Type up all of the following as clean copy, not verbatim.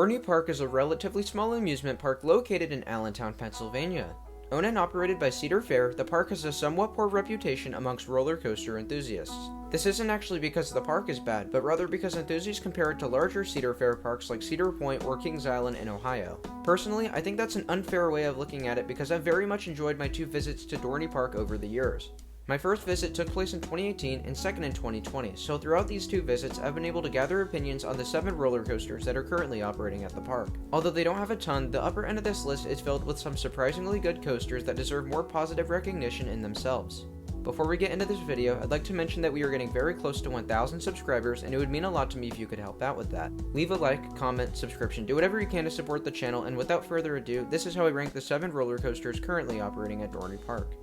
Dorney Park is a relatively small amusement park located in Allentown, Pennsylvania. Owned and operated by Cedar Fair, the park has a somewhat poor reputation amongst roller coaster enthusiasts. This isn't actually because the park is bad, but rather because enthusiasts compare it to larger Cedar Fair parks like Cedar Point or Kings Island in Ohio. Personally, I think that's an unfair way of looking at it because I've very much enjoyed my 2 visits to Dorney Park over the years. My first visit took place in 2018 and second in 2020, so throughout these 2 visits I've been able to gather opinions on the 7 roller coasters that are currently operating at the park. Although they don't have a ton, the upper end of this list is filled with some surprisingly good coasters that deserve more positive recognition in themselves. Before we get into this video, I'd like to mention that we are getting very close to 1,000 subscribers, and it would mean a lot to me if you could help out with that. Leave a like, comment, subscription, do whatever you can to support the channel, and without further ado, this is how I rank the 7 roller coasters currently operating at Dorney Park.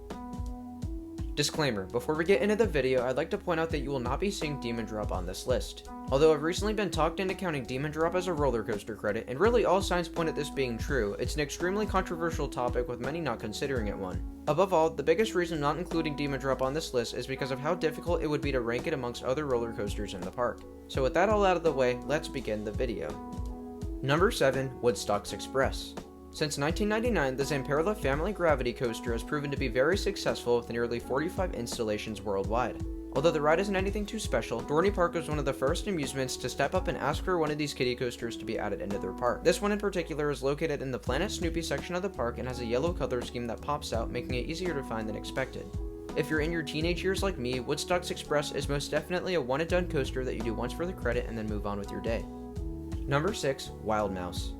Disclaimer, before we get into the video, I'd like to point out that you will not be seeing Demon Drop on this list. Although I've recently been talked into counting Demon Drop as a roller coaster credit, and really all signs point at this being true, it's an extremely controversial topic with many not considering it one. Above all, the biggest reason not including Demon Drop on this list is because of how difficult it would be to rank it amongst other roller coasters in the park. So with that all out of the way, let's begin the video. Number 7, Woodstocks Express. Since 1999, the Zamperla family gravity coaster has proven to be very successful with nearly 45 installations worldwide. Although the ride isn't anything too special, Dorney Park was one of the first amusements to step up and ask for one of these kiddie coasters to be added into their park. This one in particular is located in the Planet Snoopy section of the park and has a yellow color scheme that pops out, making it easier to find than expected. If you're in your teenage years like me, Woodstocks Express is most definitely a one-and-done coaster that you do once for the credit and then move on with your day. Number 6, Wild Mouse.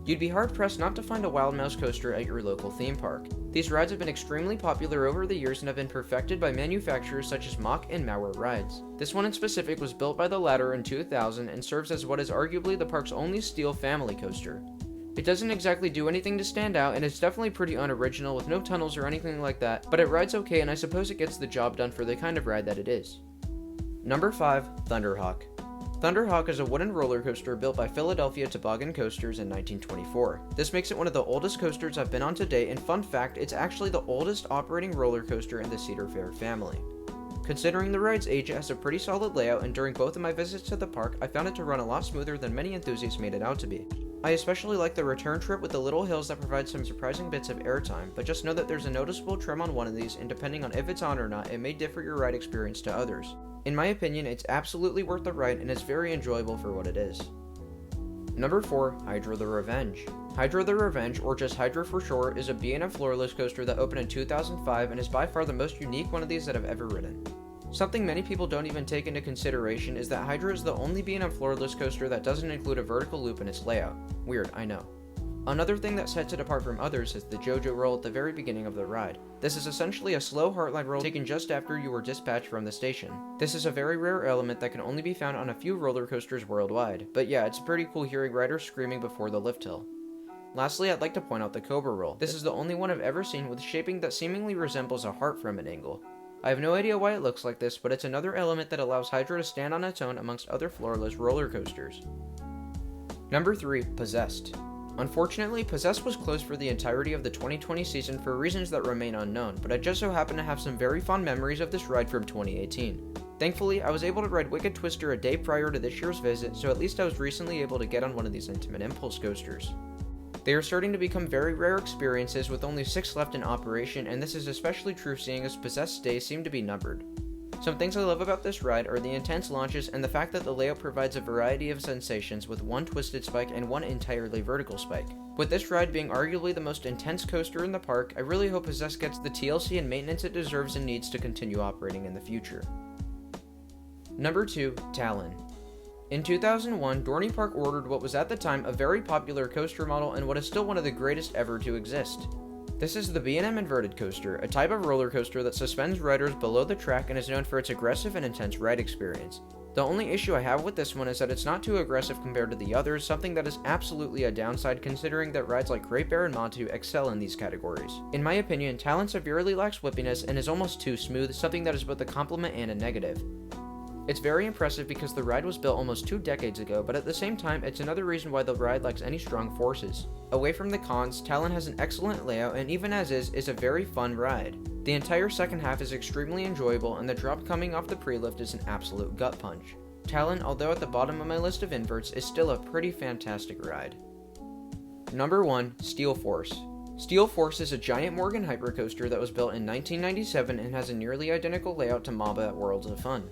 You'd be hard-pressed not to find a Wild Mouse coaster at your local theme park. These rides have been extremely popular over the years and have been perfected by manufacturers such as Mach and Maurer Rides. This one in specific was built by the latter in 2000 and serves as what is arguably the park's only steel family coaster. It doesn't exactly do anything to stand out, and it's definitely pretty unoriginal with no tunnels or anything like that, but it rides okay and I suppose it gets the job done for the kind of ride that it is. Number 5, Thunderhawk. Thunderhawk is a wooden roller coaster built by Philadelphia Toboggan Coasters in 1924. This makes it one of the oldest coasters I've been on to date, and fun fact, it's actually the oldest operating roller coaster in the Cedar Fair family. Considering the ride's age, it has a pretty solid layout, and during both of my visits to the park, I found it to run a lot smoother than many enthusiasts made it out to be. I especially like the return trip with the little hills that provide some surprising bits of airtime, but just know that there's a noticeable trim on one of these, and depending on if it's on or not, it may differ your ride experience to others. In my opinion, it's absolutely worth the ride and it's very enjoyable for what it is. Number 4, Hydra the Revenge. Hydra the Revenge, or just Hydra for short, is a B&M floorless coaster that opened in 2005 and is by far the most unique one of these that I've ever ridden. Something many people don't even take into consideration is that Hydra is the only B&M floorless coaster that doesn't include a vertical loop in its layout. Weird, I know. Another thing that sets it apart from others is the JoJo roll at the very beginning of the ride. This is essentially a slow heartline roll taken just after you were dispatched from the station. This is a very rare element that can only be found on a few roller coasters worldwide, but yeah, it's pretty cool hearing riders screaming before the lift hill. Lastly, I'd like to point out the Cobra roll. This is the only one I've ever seen with shaping that seemingly resembles a heart from an angle. I have no idea why it looks like this, but it's another element that allows Hydra to stand on its own amongst other floorless roller coasters. Number 3, Possessed. Unfortunately, Possessed was closed for the entirety of the 2020 season for reasons that remain unknown, but I just so happen to have some very fond memories of this ride from 2018. Thankfully, I was able to ride Wicked Twister a day prior to this year's visit, so at least I was recently able to get on one of these intimate impulse coasters. They are starting to become very rare experiences with only 6 left in operation, and this is especially true seeing as Possessed days seem to be numbered. Some things I love about this ride are the intense launches and the fact that the layout provides a variety of sensations with one twisted spike and one entirely vertical spike. With this ride being arguably the most intense coaster in the park, I really hope Possessed gets the TLC and maintenance it deserves and needs to continue operating in the future. Number 2, Talon. In 2001, Dorney Park ordered what was at the time a very popular coaster model and what is still one of the greatest ever to exist. This is the B&M Inverted Coaster, a type of roller coaster that suspends riders below the track and is known for its aggressive and intense ride experience. The only issue I have with this one is that it's not too aggressive compared to the others, something that is absolutely a downside considering that rides like Great Bear and Montu excel in these categories. In my opinion, Talon severely lacks whippiness and is almost too smooth, something that is both a compliment and a negative. It's very impressive because the ride was built almost 2 decades ago, but at the same time, it's another reason why the ride lacks any strong forces. Away from the cons, Talon has an excellent layout and even as is a very fun ride. The entire second half is extremely enjoyable and the drop coming off the pre-lift is an absolute gut punch. Talon, although at the bottom of my list of inverts, is still a pretty fantastic ride. Number 1. Steel Force. Steel Force is a giant Morgan hypercoaster that was built in 1997 and has a nearly identical layout to Mamba at Worlds of Fun.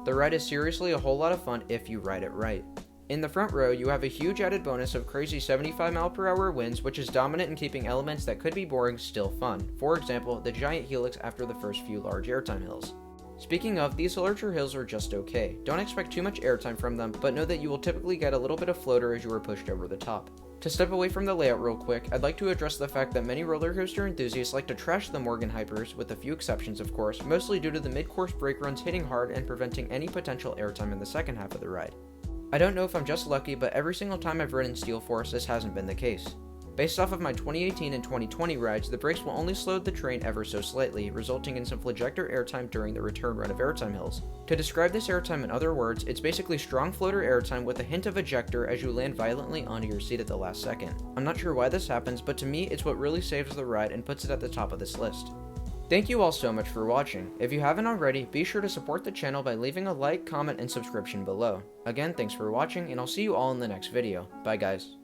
The ride is seriously a whole lot of fun if you ride it right. In the front row, you have a huge added bonus of crazy 75mph winds, which is dominant in keeping elements that could be boring still fun. For example, the giant helix after the first few large airtime hills. Speaking of, these larger hills are just okay. Don't expect too much airtime from them, but know that you will typically get a little bit of floater as you are pushed over the top. To step away from the layout real quick, I'd like to address the fact that many roller coaster enthusiasts like to trash the Morgan Hypers, with a few exceptions of course, mostly due to the mid-course brake runs hitting hard and preventing any potential airtime in the second half of the ride. I don't know if I'm just lucky, but every single time I've ridden Steel Force, this hasn't been the case. Based off of my 2018 and 2020 rides, the brakes will only slow the train ever so slightly, resulting in some flagector airtime during the return run of airtime hills. To describe this airtime in other words, it's basically strong floater airtime with a hint of ejector as you land violently onto your seat at the last second. I'm not sure why this happens, but to me, it's what really saves the ride and puts it at the top of this list. Thank you all so much for watching. If you haven't already, be sure to support the channel by leaving a like, comment, and subscription below. Again, thanks for watching, and I'll see you all in the next video. Bye guys.